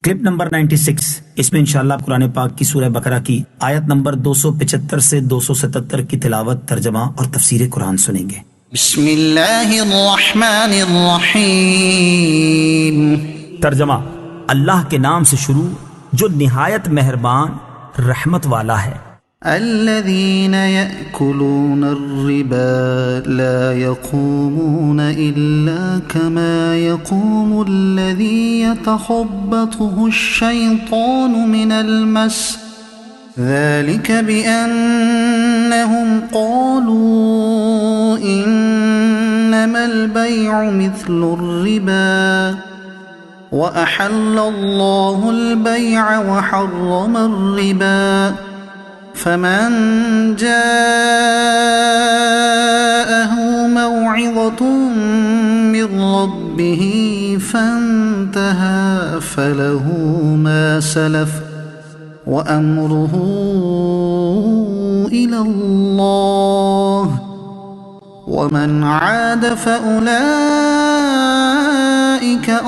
Clip number 96 اس میں انشاءاللہ آپ قرآن پاک کی سورہ بقرہ کی آیت نمبر 275 سے 277 کی تلاوت، ترجمہ اور تفسیر قرآن سنیں گے۔ بسم اللہ الرحمن الرحیم۔ ترجمہ: اللہ کے نام سے شروع جو نہایت مہربان رحمت والا ہے۔ الذين يأكلون الربا لا يقومون إلا كما يقوم الذي يتخبطه الشيطان من المس، ذلك بأنهم قالوا إنما البيع مثل الربا وأحل الله البيع وحرم الربا، فمن جاءه موعظة من ربه فانتهى فله ما سلف وأمره إلى الله ومن عاد فأولئك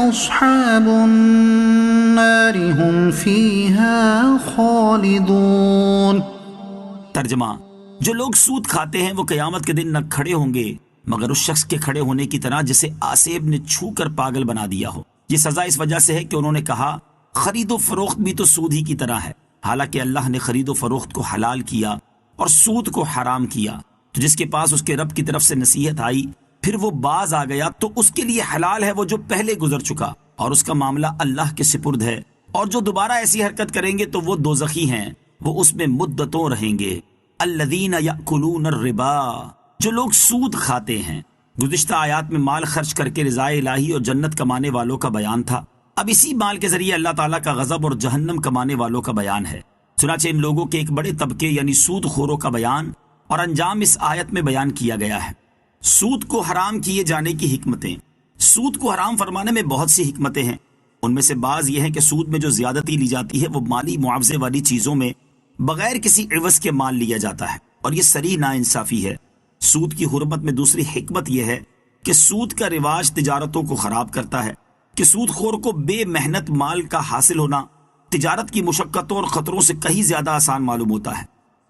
أصحاب النار هم فيها خالدون۔ ترجمہ: جو لوگ سود کھاتے ہیں وہ قیامت کے دن نہ کھڑے ہوں گے مگر اس شخص کے کھڑے ہونے کی طرح جسے آسیب نے چھو کر پاگل بنا دیا ہو۔ یہ سزا اس وجہ سے ہے کہ انہوں نے کہا خرید و فروخت بھی تو سود ہی کی طرح ہے، حالانکہ اللہ نے خرید و فروخت کو حلال کیا اور سود کو حرام کیا۔ تو جس کے پاس اس کے رب کی طرف سے نصیحت آئی پھر وہ باز آ گیا تو اس کے لیے حلال ہے وہ جو پہلے گزر چکا، اور اس کا معاملہ اللہ کے سپرد ہے، اور جو دوبارہ ایسی حرکت کریں گے تو وہ دوزخی ہیں، وہ اس میں مدتوں رہیں گے۔ الذین یأکلون الربا، جو لوگ سود کھاتے ہیں۔ گزشتہ آیات میں مال خرچ کر کے رضا الہی اور جنت کمانے والوں کا بیان تھا، اب اسی مال کے ذریعے اللہ تعالیٰ کا غضب اور جہنم کمانے والوں کا بیان ہے۔ چنانچہ ان لوگوں کے ایک بڑے طبقے یعنی سود خوروں کا بیان اور انجام اس آیت میں بیان کیا گیا ہے۔ سود کو حرام کیے جانے کی حکمتیں۔ سود کو حرام فرمانے میں بہت سی حکمتیں ہیں، ان میں سے بعض یہ ہیں کہ سود میں جو زیادتی لی جاتی ہے وہ مالی معاوضے والی چیزوں میں بغیر کسی عوض کے مال لیا جاتا ہے، اور یہ صریح ناانصافی ہے۔ سود کی حرمت میں دوسری حکمت یہ ہے کہ سود کا رواج تجارتوں کو خراب کرتا ہے، کہ سود خور کو بے محنت مال کا حاصل ہونا تجارت کی مشقتوں اور خطروں سے کہیں زیادہ آسان معلوم ہوتا ہے،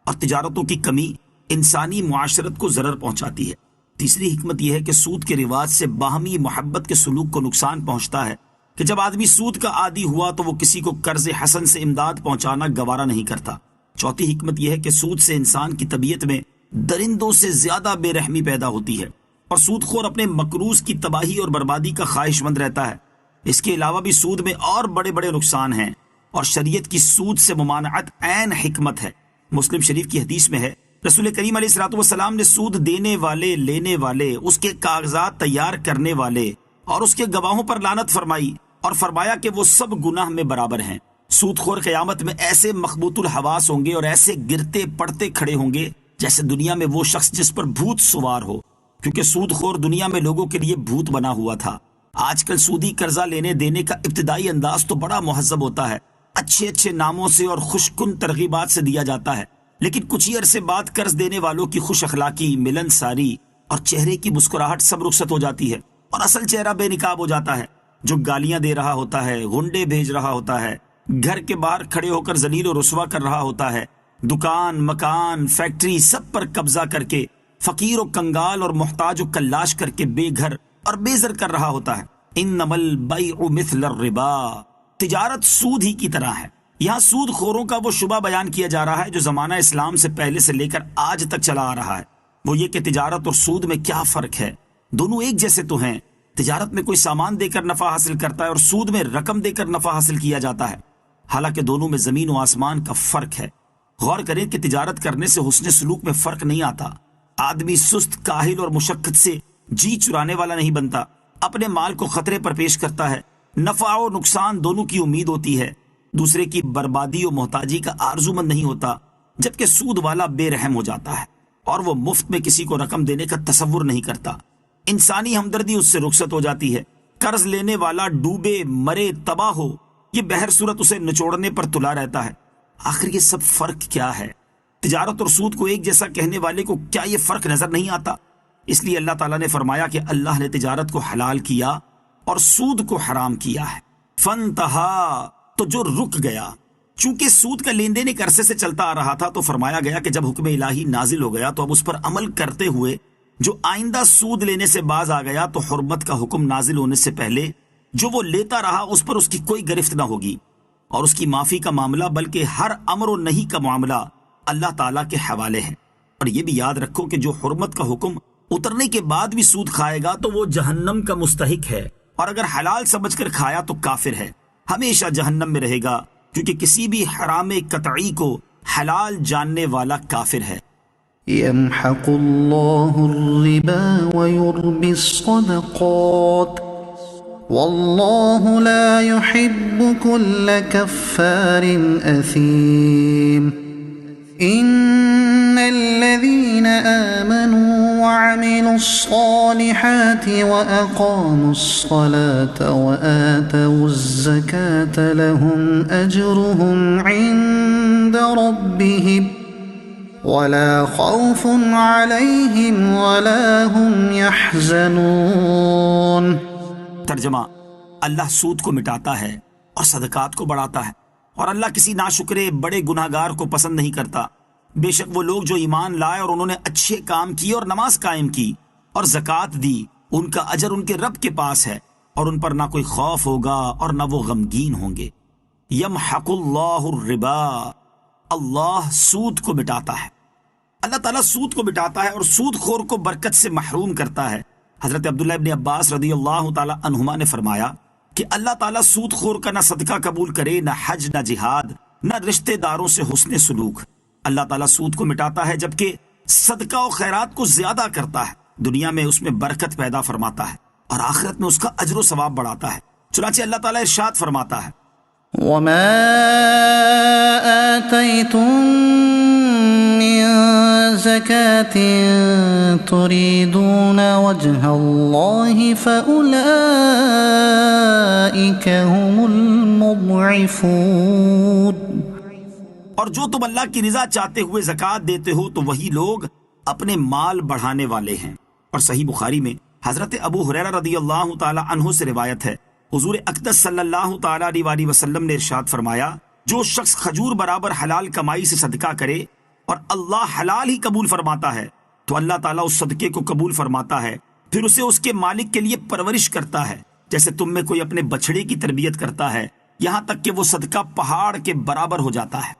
اور تجارتوں کی کمی انسانی معاشرت کو ضرر پہنچاتی ہے۔ تیسری حکمت یہ ہے کہ سود کے رواج سے باہمی محبت کے سلوک کو نقصان پہنچتا ہے، کہ جب آدمی سود کا عادی ہوا تو وہ کسی کو قرض حسن سے امداد پہنچانا گوارا نہیں کرتا۔ چوتھی حکمت یہ ہے کہ سود سے انسان کی طبیعت میں درندوں سے زیادہ بے رحمی پیدا ہوتی ہے، اور سود خور اپنے مقروض کی تباہی اور بربادی کا خواہش مند رہتا ہے۔ اس کے علاوہ بھی سود میں اور بڑے بڑے نقصان ہیں، اور شریعت کی سود سے ممانعت عین حکمت ہے۔ مسلم شریف کی حدیث میں ہے رسول کریم علیہ الصلوۃ والسلام نے سود دینے والے، لینے والے، اس کے کاغذات تیار کرنے والے اور اس کے گواہوں پر لعنت فرمائی، اور فرمایا کہ وہ سب گناہ میں برابر ہیں۔ سود خور قیامت میں ایسے مخبوط الحواس ہوں گے اور ایسے گرتے پڑتے کھڑے ہوں گے جیسے دنیا میں وہ شخص جس پر بھوت سوار ہو، کیونکہ سود خور دنیا میں لوگوں کے لیے بھوت بنا ہوا تھا۔ آج کل سودی قرضہ لینے دینے کا ابتدائی انداز تو بڑا مہذب ہوتا ہے، اچھے اچھے ناموں سے اور خوش کن ترغیبات سے دیا جاتا ہے، لیکن کچھ ہی عرصے بعد قرض دینے والوں کی خوش اخلاقی، ملن ساری اور چہرے کی مسکراہٹ سب رخصت ہو جاتی ہے، اور اصل چہرہ بے نقاب ہو جاتا ہے۔ جو گالیاں دے رہا ہوتا ہے، غنڈے بھیج رہا ہوتا ہے، گھر کے باہر کھڑے ہو کر ذلیل و رسوا کر رہا ہوتا ہے، دکان، مکان، فیکٹری سب پر قبضہ کر کے فقیر و کنگال اور محتاج و کلاش کر کے بے گھر اور بے زر کر رہا ہوتا ہے۔ انما البیع مثل الربا، تجارت سود ہی کی طرح ہے۔ یہاں سود خوروں کا وہ شبہ بیان کیا جا رہا ہے جو زمانہ اسلام سے پہلے سے لے کر آج تک چلا آ رہا ہے، وہ یہ کہ تجارت اور سود میں کیا فرق ہے۔ دونوں ایک جیسے تو ہیں، تجارت میں کوئی سامان دے کر نفع حاصل کرتا ہے اور سود میں رقم دے کر نفع حاصل کیا جاتا ہے، حالانکہ دونوں میں زمین و آسمان کا فرق ہے۔ غور کریں کہ تجارت کرنے سے حسن سلوک میں فرق نہیں آتا، آدمی سست، کاہل اور مشقت سے جی چرانے والا نہیں بنتا، اپنے مال کو خطرے پر پیش کرتا ہے، نفع و نقصان دونوں کی امید ہوتی ہے، دوسرے کی بربادی و محتاجی کا آرزو مند نہیں ہوتا، جبکہ سود والا بے رحم ہو جاتا ہے اور وہ مفت میں کسی کو رقم دینے کا تصور نہیں کرتا، انسانی ہمدردی اس سے رخصت ہو جاتی ہے۔ قرض لینے والا ڈوبے، مرے، تباہ ہو، یہ بہر صورت اسے نچوڑنے پر تلا رہتا ہے۔ آخر یہ سب فرق کیا ہے؟ تجارت اور سود کو ایک جیسا کہنے والے کو کیا یہ فرق نظر نہیں آتا؟ اس لیے اللہ تعالیٰ نے فرمایا کہ اللہ نے تجارت کو حلال کیا اور سود کو حرام کیا ہے۔ فانتہا، تو جو رک گیا، چونکہ سود کا لین دین ایک عرصے سے چلتا آ رہا تھا، تو فرمایا گیا کہ جب حکم الہی نازل ہو گیا تو اب اس پر عمل کرتے ہوئے جو آئندہ سود لینے سے باز آ گیا تو حرمت کا حکم نازل ہونے سے پہلے جو وہ لیتا رہا اس پر اس کی کوئی گرفت نہ ہوگی، اور اس کی معافی کا معاملہ بلکہ ہر امر و نہی کا معاملہ اللہ تعالیٰ کے حوالے ہے۔ اور یہ بھی یاد رکھو کہ جو حرمت کا حکم اترنے کے بعد بھی سود کھائے گا تو وہ جہنم کا مستحق ہے، اور اگر حلال سمجھ کر کھایا تو کافر ہے، ہمیشہ جہنم میں رہے گا، کیونکہ کسی بھی حرام قطعی کو حلال جاننے والا کافر ہے۔ يمحق الله الربا ويربي الصدقات والله لا يحب كل كفار أثيم إن الذين آمنوا وعملوا الصالحات وأقاموا الصلاة وآتوا الزكاة لهم أجرهم عند ربهم ولا خوف عليهم ولا هم يحزنون۔ ترجمہ: اللہ سود کو مٹاتا ہے اور صدقات کو بڑھاتا ہے، اور اللہ کسی ناشکرے بڑے گناہگار کو پسند نہیں کرتا۔ بے شک وہ لوگ جو ایمان لائے اور انہوں نے اچھے کام کیے اور نماز قائم کی اور زکوٰۃ دی، ان کا اجر ان کے رب کے پاس ہے، اور ان پر نہ کوئی خوف ہوگا اور نہ وہ غمگین ہوں گے۔ یمحق اللہ الربا، اللہ سود کو مٹاتا ہے۔ اللہ تعالیٰ سود کو مٹاتا ہے اور سود خور کو برکت سے محروم کرتا ہے۔ حضرت عبداللہ ابن عباس رضی اللہ تعالیٰ عنہما نے فرمایا کہ اللہ تعالیٰ سود خور کا نہ صدقہ قبول کرے، نہ حج، نہ جہاد، نہ رشتہ داروں سے حسن سلوک۔ اللہ تعالیٰ سود کو مٹاتا ہے جبکہ صدقہ و خیرات کو زیادہ کرتا ہے، دنیا میں اس میں برکت پیدا فرماتا ہے اور آخرت میں اس کا اجر و ثواب بڑھاتا ہے۔ چنانچہ اللہ تعالیٰ ارشاد فرماتا ہے: وما آتيتم من زكاة تريدون وجه الله فأولئك هم المضعفون۔ اور جو تم اللہ کی رضا چاہتے ہوئے زکوٰۃ دیتے ہو تو وہی لوگ اپنے مال بڑھانے والے ہیں۔ اور صحیح بخاری میں حضرت ابو ہریرہ رضی اللہ تعالی عنہ سے روایت ہے، حضور اقدس صلی اللہ تعالی علیہ وسلم نے ارشاد فرمایا، جو شخص کھجور برابر حلال کمائی سے صدقہ کرے اور اللہ حلال ہی قبول فرماتا ہے تو اللہ تعالیٰ اس صدقے کو قبول فرماتا ہے، پھر اسے اس کے مالک کے لیے پرورش کرتا ہے جیسے تم میں کوئی اپنے بچڑے کی تربیت کرتا ہے، یہاں تک کہ وہ صدقہ پہاڑ کے برابر ہو جاتا ہے۔